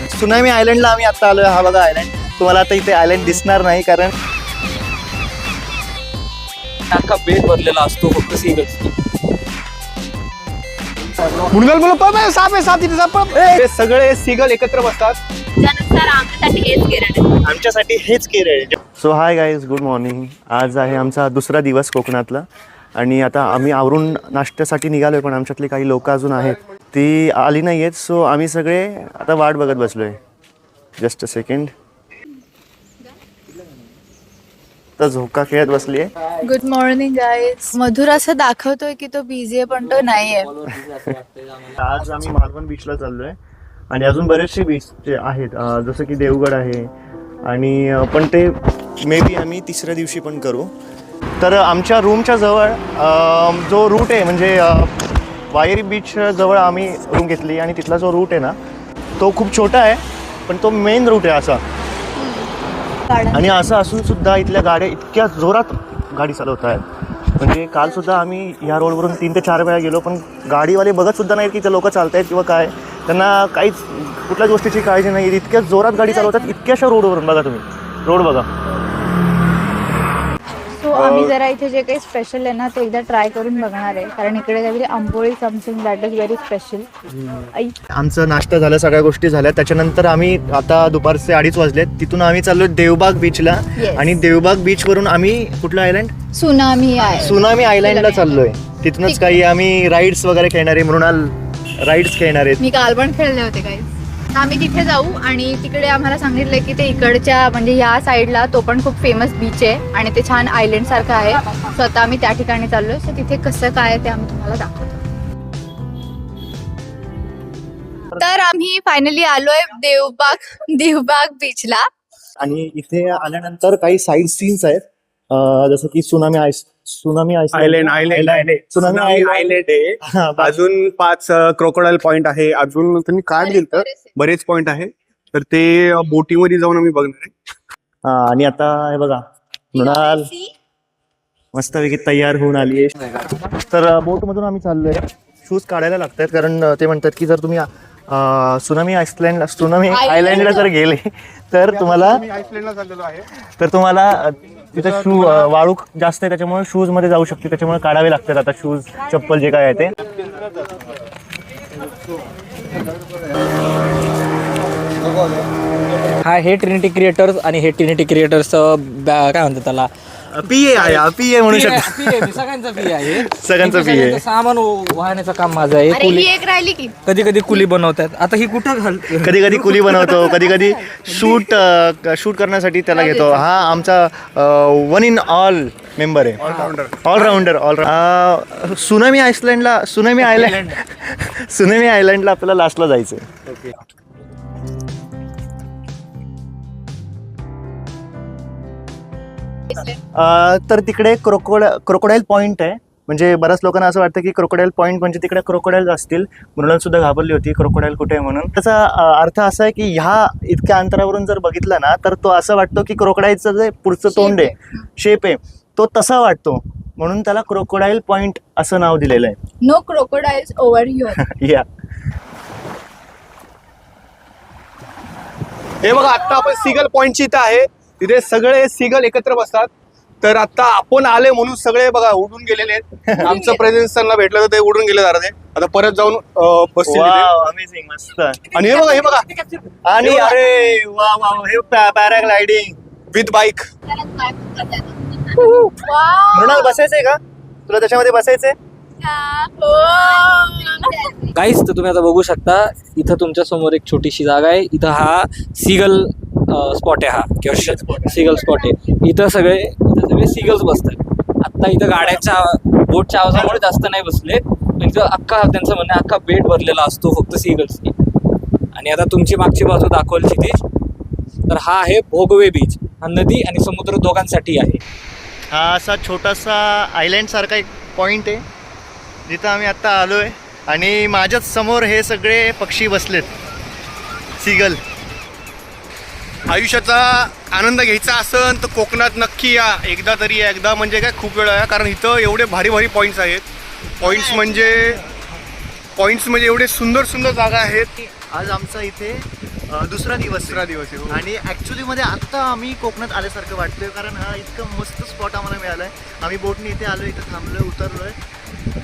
Tsunami आयलंडला आम्ही आता आलोय. हा बघा आयलंड. तुम्हाला आता इथे आयलंड दिसणार नाही कारण अख्खा बेट भरलेला असतो फक्त सीगल्स. मुनगल बोलो पब है साप है साथ ही साप. हे सगळे सीगल एकत्र बसतात. त्यानुसार आमच्यासाठी हेच केरळ आहे. आमच्यासाठी हेच Kerala. So hi guys, good morning. आज आहे आमचा दुसरा दिवस कोकणातला आणि आता आम्ही आवरून नाश्त्यासाठी निघालोय, पण आमच्यातली काही लोक अजून आहेत ती आली नाही आहेत. सो आम्ही सगळे आता वाट बघत बसलोय. Just a second. तर झोका खेळत बसली आहे. Good morning guys. मधुर असं दाखवतोय की तो बिझी आहे पण तो नाही आहे. आज आम्ही मालवण बीचला चाललोय आणि अजून बरेचसे बीच आहेत, जसं की देवगड आहे आणि पण ते मे बी आम्ही तिसऱ्या दिवशी पण करू. तर आमच्या रूमच्या जवळ जो रूट आहे म्हणजे वायरी बीच जवळ आम्ही रूम घेतली आणि तिथला जो रूट आहे ना तो खूप छोटा आहे, पण तो मेन रूट आहे असा. आणि असं असून सुद्धा इथल्या गाड्या इतक्या जोरात गाडी चालवत आहेत. म्हणजे काल सुद्धा आम्ही या रोडवरून 3 ते 4 वेळा गेलो, पण गाडीवाले बघत सुद्धा नाहीत की ते लोक चालत आहेत किंवा काय. त्यांना काहीच कुठल्याच गोष्टीची काळजी नाही. इतक्या जोरात गाडी चालवतात इतक्याशा रोडवरून. बघा तुम्ही रोड बघा. सो आम्ही जरा इथे जे काही स्पेशल आहे ना ते एकदा ट्राय करून बघणार आहे, कारण इकडे काहीतरी आंबोळी something that is very special. आमचं नाश्ता झालं, सगळ्या गोष्टी झाल्या. त्याच्यानंतर आम्ही आता दुपारचे 2:30 वाजलेत. तिथून आम्ही चाललो देवबाग बीचला. आणि देवबाग बीचवरून आम्ही कुठलं आयलंड, सुनामी आयलंडला चाललोय. तिथूनच काही आम्ही राईड्स वगैरे खेळणार आहे. मृणाल राईड्स खेळणार आहेत. मी काल पण खेळले होते काही. आम्ही तिथे जाऊ आणि तिकडे आम्हाला सांगितलं की ते इकडच्या म्हणजे ह्या साईडला तो पण खूप फेमस बीच आहे आणि ते छान आयलंड सारखं आहे. सो आता आम्ही त्या ठिकाणी चाललोय. सो तिथे कसं काय आहे ते आम्ही तुम्हाला दाखवतो. तर आम्ही फायनली आलोय देवबाग बीचला. आणि इथे आल्यानंतर काही साईड सीन्स आहेत, जसं की सुनामी आयलंड आहे. अजून 5 क्रोकोडाईल पॉइंट आहे. अजून त्यांनी कार्ड दिलं तर बरेच पॉइंट आहे. तर ते बोटीमध्ये जाऊन आम्ही बघणार आहे. आणि आता हे बघा मृणाल मस्तपैकी तयार होऊन आली आहे. तर बोट मधून आम्ही चाललोय. शूज काढायला लागतात कारण ते म्हणतात की जर तुम्ही सुनामी आयलंडला जर गेले तर तुम्हाला तिथं वाळू जास्त आहे, त्याच्यामुळे शूज मध्ये जाऊ शकते, त्याच्यामुळे काढावे लागतात आता शूज चप्पल जे काय आहे ते. हे ट्रिनिटी क्रिएटर्स आणि हे ट्रिनिटी क्रिएटर्स काय म्हणतात त्याला, पीए म्हणू शकतो. सगळ्यांचा पी आहे. सगळ्यांचा पी आहे. सामान वाहण्याचं काम माझं आहे. कधी कधी कुली बनवतात. आता ही कुठं कधी कधी कुली बनवतो, कधी कधी शूट करण्यासाठी त्याला घेतो. हा आमचा 1 in all मेंबर आहे. ऑलराऊंडर. सुनामी आयलंडला आपल्याला लास्टला जायचंय. तर तिकडे क्रोकोडाईल पॉइंट आहे. म्हणजे बऱ्याच लोकांना असं वाटतं की क्रोकोडाईल पॉइंट म्हणजे तिकडे क्रोकोडाईल असतील. मृणाल सुद्धा घाबरली होती क्रोकोडाईल कुठे आहे म्हणून. त्याचा अर्थ असा आहे की ह्या इतक्या अंतरावरून जर बघितलं ना तर तो असं वाटतो की क्रोकोडाईलचं जे पुढचं तोंड आहे, शेप आहे, तो तसा वाटतो, म्हणून त्याला क्रोकोडाईल पॉइंट असं नाव दिलेलं आहे. No crocodiles over here. या हे बघा आता आपण सीगल पॉइंटची इथं आहे. तिथे सगळे सीगल एकत्र बसतात. तर आता आपण आले म्हणून सगळे बघा उडून गेलेले आहेत. आमचं प्रेझेन्स त्यांना भेटलं तर ते उडून गेले जरा. ते आता परत जाऊन बसतील. अमेझिंग, मस्त. आणि हे बघा आणि अरे वा वा, हे पॅराग्लायडिंग विथ बाईक. मृणाल बसायचंय का तुला, त्याच्यामध्ये बसायचंय? काहीच. तर तुम्ही आता बघू शकता इथं तुमच्या समोर एक छोटीशी जागा आहे. इथं हा सीगल स्पॉट आहे, हा किंवा सीगल स्पॉट आहे. इथं सगळे सीगल्स बसतात. आता इथं गाड्यांच्या बोटच्या आवाजामुळे जास्त नाही बसले, पण इथं अख्खा त्यांचं म्हणणं अख्खा बेट भरलेला असतो फक्त सीगल्सनी. आणि आता तुमची मागची बाजू दाखवली क्षितिज. तर हा आहे भोगवे बीच. हा नदी आणि समुद्र दोघांसाठी आहे. हा असा छोटासा आयलंड सारखा एक पॉइंट आहे जिथं आम्ही आत्ता आलोय. आणि माझ्याच समोर हे सगळे पक्षी बसलेत, सीगल. आयुष्याचा आनंद घ्यायचा असेल तर कोकणात नक्की या. एकदा तरी या. एकदा म्हणजे काय खूप वेळा या. कारण इथं एवढे भारी भारी पॉईंट्स आहेत. पॉईंट्स म्हणजे एवढे सुंदर सुंदर जागा आहेत. आज आमचा इथे दुसरा दिवस दुसरा दिवस आहे. आणि ऍक्च्युली मध्ये आत्ता आम्ही कोकणात आल्यासारखं वाटतोय, कारण हा इतकं मस्त स्पॉट आम्हाला मिळालाय. आम्ही बोटने इथे आलोय, इथं थांबलोय, उतरलोय.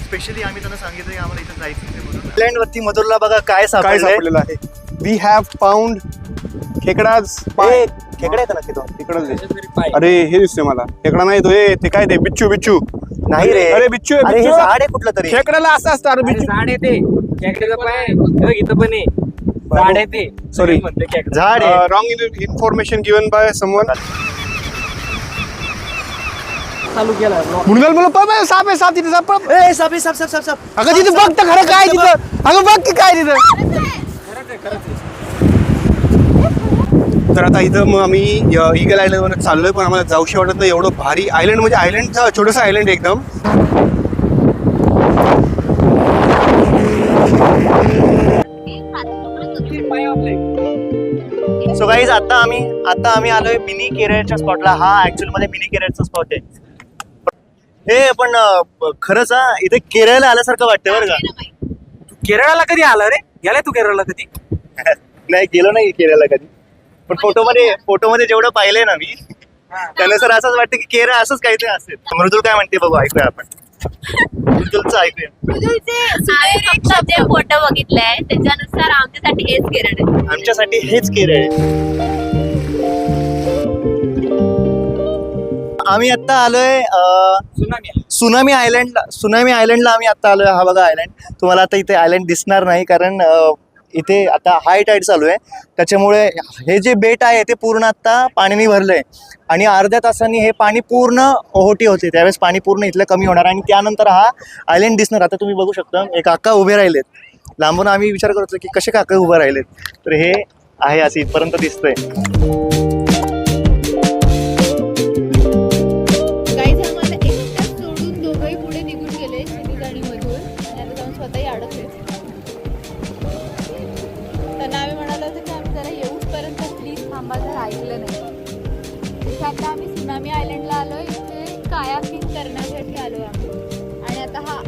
स्पेशली आम्ही त्यांना सांगितलं की आम्हाला इथं जायचं आहे म्हणून. आयलँड वरती मधुरला बघा काय काय सापडलंय. सापडलेलं आहे. वी हॅव फाउंड खेकडाच ए, खेकडा आहे का नक्की तो? तिकडच आहे. अरे हे दिसतोय मला. खेकडा नाही तो, हे ते काय ते बिच्छू बिच्छू. नाही रे, अरे बिच्छू आहे, अरे हे बिच्छू. झाड आहे कुठलं तरी. खेकड्याला असं असतं. अरे बिच्छू झाड आहे ते खेकड्याचं पाय बघ, इथं पण आहे झाड आहे ते. Sorry. म्हणते खेकडा. झाड आहे. Wrong information given by someone. चालू केला मुनगल बोल पळ साप आहे, साप तिथे साप पळ. ए, साप आहे, साप साप साप साप. अगं तिथे बघ तर खरं काय तिथं. अगं बघ की काय तिथं. तर आता इथं मग आम्ही ईगल आयलंडवर चाललोय, पण आम्हाला जाऊशी वाटत नाही. एवढं भारी आयलंड, म्हणजे आयलंडचा छोटंसं आयलंड एकदम. सो गाईज आता आम्ही आलोय मिनी केरळच्या स्पॉटला. हा ऍक्च्युअली मध्ये मिनी केरळचा स्पॉट आहे. हे पण खरंच हा इथे केरळला आल्यासारखं वाटतं बरं का. केरळला कधी आला रे? गेलाय तू केरळला कधी? नाही गेलो नाही केरळला कधी, पण फोटोमध्ये जेवढं पाहिलंय ना मी त्यानुसार असंच वाटतं की केरळ असंच काहीतरी असेल. मृदुल काय म्हणते बघू, ऐकूया आपण. मृदुलचं ऐकूया. आम्ही फक्त जे फोटो बघितलाय त्याच्यानुसार आमच्यासाठी हेच केरळ आहे. आमच्यासाठी हेच केरळ आहे. आम्ही आता आलोय सुनामी आयलंडला आम्ही आता आलोय. हा बघा आयलंड. तुम्हाला आता इथे आयलंड दिसणार नाही, कारण इथे आता हाय टाईड चालू आहे. त्याच्यामुळे हे जे बेट आहे ते पूर्ण आता पाण्याने भरलंय आणि अर्ध्या तासांनी हे पाणी पूर्ण ओहोटी होते. त्यावेळेस पाणी पूर्ण इथलं कमी होणार आणि त्यानंतर हा आयलंड दिसणार. आता तुम्ही बघू शकता एक काका उभे राहिलेत. लांबून आम्ही विचार करत होतो की कसे काका उभे राहिलेत, तर हे आहे असं इथपर्यंत दिसतंय. गाईज आम्हाला एकटाच सोडून दोघंही पुढे निघून गेले, क्षितिज आणि मधुर. आणि आता जाऊन स्वतःही अडकले. त्यांना आम्ही म्हणालो होतो की आम्ही जरा येऊचपर्यंत प्लीज थांबा, जर ऐकलं नाही. तिथे आता आम्ही सुनामी आयलंडला आलोय. इथे कायाकिंग करण्यासाठी आलोय आम्ही. आणि आता हा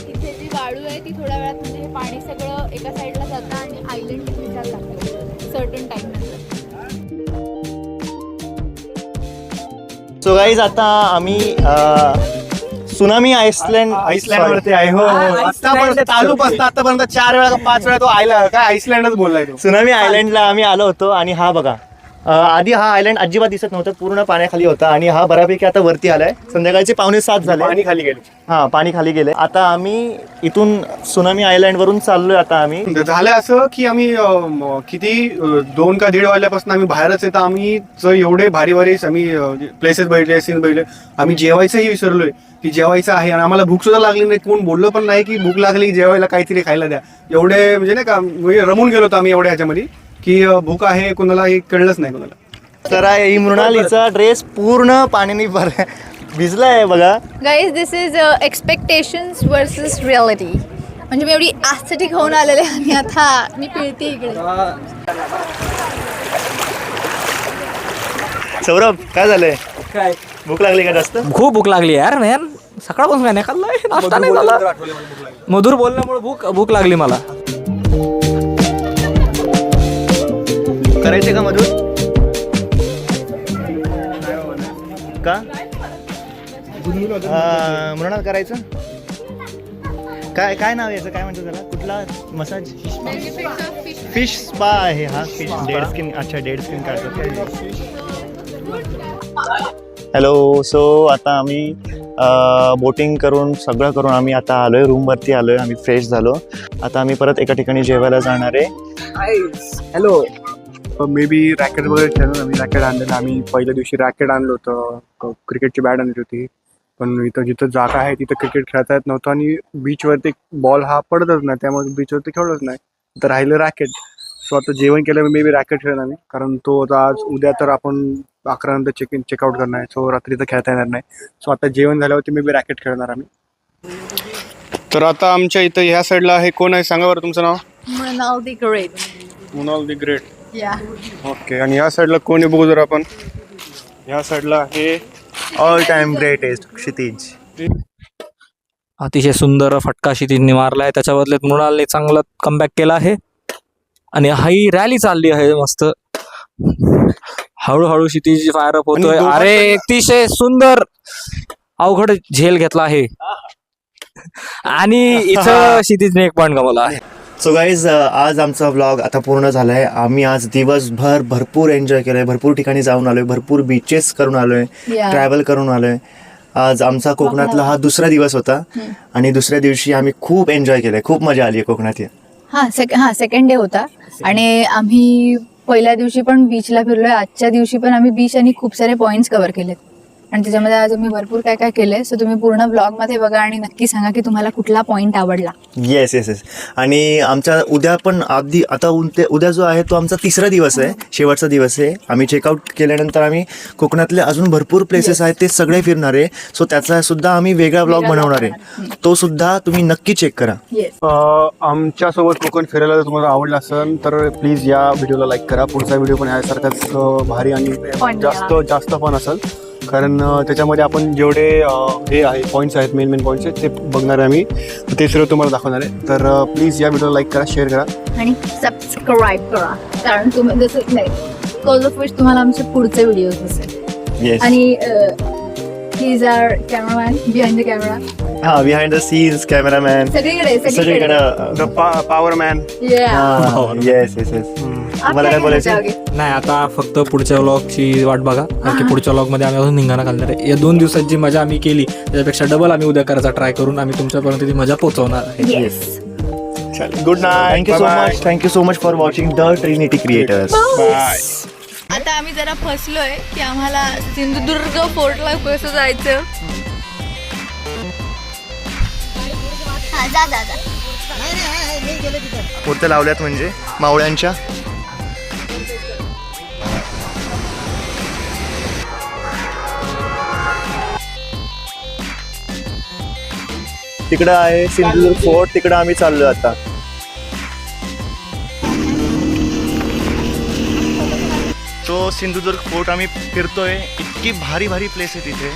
इथे जी वाळू आहे ती थोड्या वेळात, म्हणजे हे पाणी सगळं एका साईडला जातं आणि आयलंड दिसायला लागतं सर्टन टाइम नंतर. सो गाईज आता आम्ही सुनामी आईसलँडवरती आहे. हो, आतापर्यंत तालुक आतापर्यंत 4 वेळा का 5 वेळा तो काय आईसलँडच बोललाय तो. सुनामी आयलंडला आम्ही आलो होतो. आणि हा बघा, आधी हा आयलंड अजिबात दिसत नव्हता, पूर्ण पाण्याखाली होता. आणि हा बऱ्यापैकी आता वरती आलाय. संध्याकाळचे 6:45 झाले. पाणी खाली गेलं. हा, पाणी खाली गेले. आता आम्ही इथून सुनामी आयलंड वरून चाललोय. आता आम्ही झालं असं की आम्ही किती 2 का 1:30 वाजल्यापासून आम्ही बाहेरच येतो. आम्ही जर एवढे भारी आम्ही प्लेसेस बघितले, सीन बघितले, आम्ही जेवायचंही विसरलोय की जेवायचं आहे. आणि आम्हाला भूक सुद्धा लागली नाही. कोण बोललो पण नाही की भूक लागली, जेवायला काहीतरी खायला द्या. एवढे म्हणजे नाही का, म्हणजे रमून गेलो होतो आम्ही एवढ्या ह्याच्यामध्ये की भूक आहे, कोणाला हे कळलंच नाही कोणाला. तर ही मृणालीचा ड्रेस पूर्ण पाण्याने भिजलाय बघा. Guys this is expectations versus reality. म्हणजे मी एवढी आस्थेटिक होऊन आलेले आणि आता मी पिळते इकडे. सौरभ काय झालंय? काय भूक लागली का जास्त? खूप भूक लागली यार. मॅन सकाळपासून काय नाही खाल्लंय, नाश्ता नाही झाला. मधुर बोलल्यामुळे भूक लागली मला. करायचे का मधुर? का मृणाल करायचं? काय नाव याचं, काय म्हणतात त्याला, कुठला मसाज? फिश स्पा आहे हा. Fish dead skin. अच्छा, डेड स्किन काढतात. हॅलो. सो आता आम्ही बोटिंग करून सगळं करून आम्ही आता आलोय रूमवरती आलोय. आम्ही फ्रेश झालो. आता आम्ही परत एका ठिकाणी जेवायला जाणार आहे. हॅलो. मे बी रॅकेट वगैरे खेळून आम्ही रॅकेट आणलेलं. आम्ही पहिल्या दिवशी रॅकेट आणलं होतं, क्रिकेटची बॅट आणली होती. पण इथं जिथं जागा आहे तिथं क्रिकेट खेळता येत नव्हतं आणि बीचवरती बॉल हा पडतच नाही, त्यामुळे बीचवरती खेळलंच नाही. तर राहिलं रॅकेट. सो आता जेवण केलं मे बी रॅकेट खेळणार आम्ही, कारण तो आता आज उद्या तर आपण 11 नंतर चेकआउट करणार आहे. सो रात्री तर खेळता येणार नाही. सो आता जेवण झाल्यावरती मे बी रॅकेट खेळणार आम्ही. तर आता आमच्या इथं ह्या साईडला आहे, कोण आहे सांगा बरं तुमचं नाव? Mrinal the great. Mrinal the great. या ओके. आणि ह्या साईडला कोण आहे बघू जर आपण. ह्या साईडला आहे ऑल टाइम ग्रेटेस्ट क्षितिज. अतिशय सुंदर फटका क्षितिजने मारलाय. त्याच्या बदल्यात मृणालने चांगला कमबॅक केला आहे. आणि ही रॅली चालली आहे मस्त. हळूहळू क्षितिज फायर अप होतोय. आणि दोघांचं- अरे अतिशय सुंदर अवघड झेल घेतला आहे आणि इथं क्षितिजने एक पॉईंट गमावला आहे. सो गाईज आज आमचा व्लॉग आता पूर्ण झाला आहे. आम्ही आज दिवसभर भरपूर एन्जॉय केलं आहे, भरपूर ठिकाणी जाऊन आलो आहे, भरपूर बीचेस करून आलो आहे, Yeah. ट्रॅव्हल करून आलो आहे. आज आमचा कोकणातला हा दुसरा दिवस होता आणि दुसऱ्या दिवशी आम्ही खूप एन्जॉय केलं आहे, खूप मजा आली आहे कोकणात. सेकंड डे होता आणि आम्ही पहिल्या दिवशी पण बीचला फिरलोय. आजच्या दिवशी पण आम्ही बीच आणि खूप सारे पॉइंट्स कव्हर केलेत आणि त्याच्यामध्ये आज आम्ही भरपूर काय काय केलंय. सो तुम्ही पूर्ण ब्लॉग मध्ये बघा आणि नक्की सांगा की तुम्हाला कुठला पॉइंट आवडला. Yes yes yes. आणि आमचा उद्या पण आता उद्या जो आहे तो आमचा तिसरा दिवस आहे, शेवटचा दिवस आहे. आम्ही चेकआउट केल्यानंतर आम्ही कोकणातले अजून भरपूर प्लेसेस आहेत ते सगळे फिरणार आहे. सो त्याचा सुद्धा आम्ही वेगळा ब्लॉग बनवणार आहे, तो सुद्धा तुम्ही नक्की चेक करा. येस. आमच्यासोबत कोकण फिरायला जर तुम्हाला आवडलं असेल तर प्लीज या व्हिडिओला लाईक करा. पुढचा व्हिडिओ पण यासारखाच भारी आणि Fun जास्त फन असेल, कारण त्याच्यामध्ये आपण जेवढे हे आहे पॉईंट्स आहेत, मेन पॉईंट्स आहेत ते बघणार आहे आम्ही, ते सर्व तुम्हाला दाखवणार आहे. तर प्लीज या व्हिडिओला लाईक करा, शेअर करा आणि सबस्क्राईब करा, कारण तुम्ही जसं नाही कॉज ऑफ विच तुम्हाला आमचे पुढचे व्हिडिओ दिसेल. येस. आणि he is our cameraman behind the camera. हा, बिहाइंड द सीन्स कॅमेरामॅन सगळीकडे the power man. Yes yes yes. मला काय बोलायचं? नाही, आता फक्त पुढच्या व्लॉगची वाट बघा, कारण की पुढच्या व्लॉगमध्ये आम्ही अजून धिंगाणा घालणार आहे. या 2 दिवसात जी मजा आम्ही केली त्याच्यापेक्षा डबल आम्ही उद्या करायचा ट्राय करून आम्ही तुमच्यापर्यंत ती मजा पोहोचवणार आहे. Yes. Good night. Thank you so much for watching the Trinity creators. Bye. आता आम्ही जरा फसलोय की आम्हाला सिंधुदुर्ग फोर्टला कसं जायचं. मूर्त्या लावल्यात म्हणजे मावळ्यांच्या. तिकडं आहे सिंधुदुर्ग फोर्ट, तिकडं आम्ही चाललोय आता. तो सिंधुदुर्ग फोर्ट आम्ही फिरतोय. इतकी भारी भारी प्लेस आहे तिथे.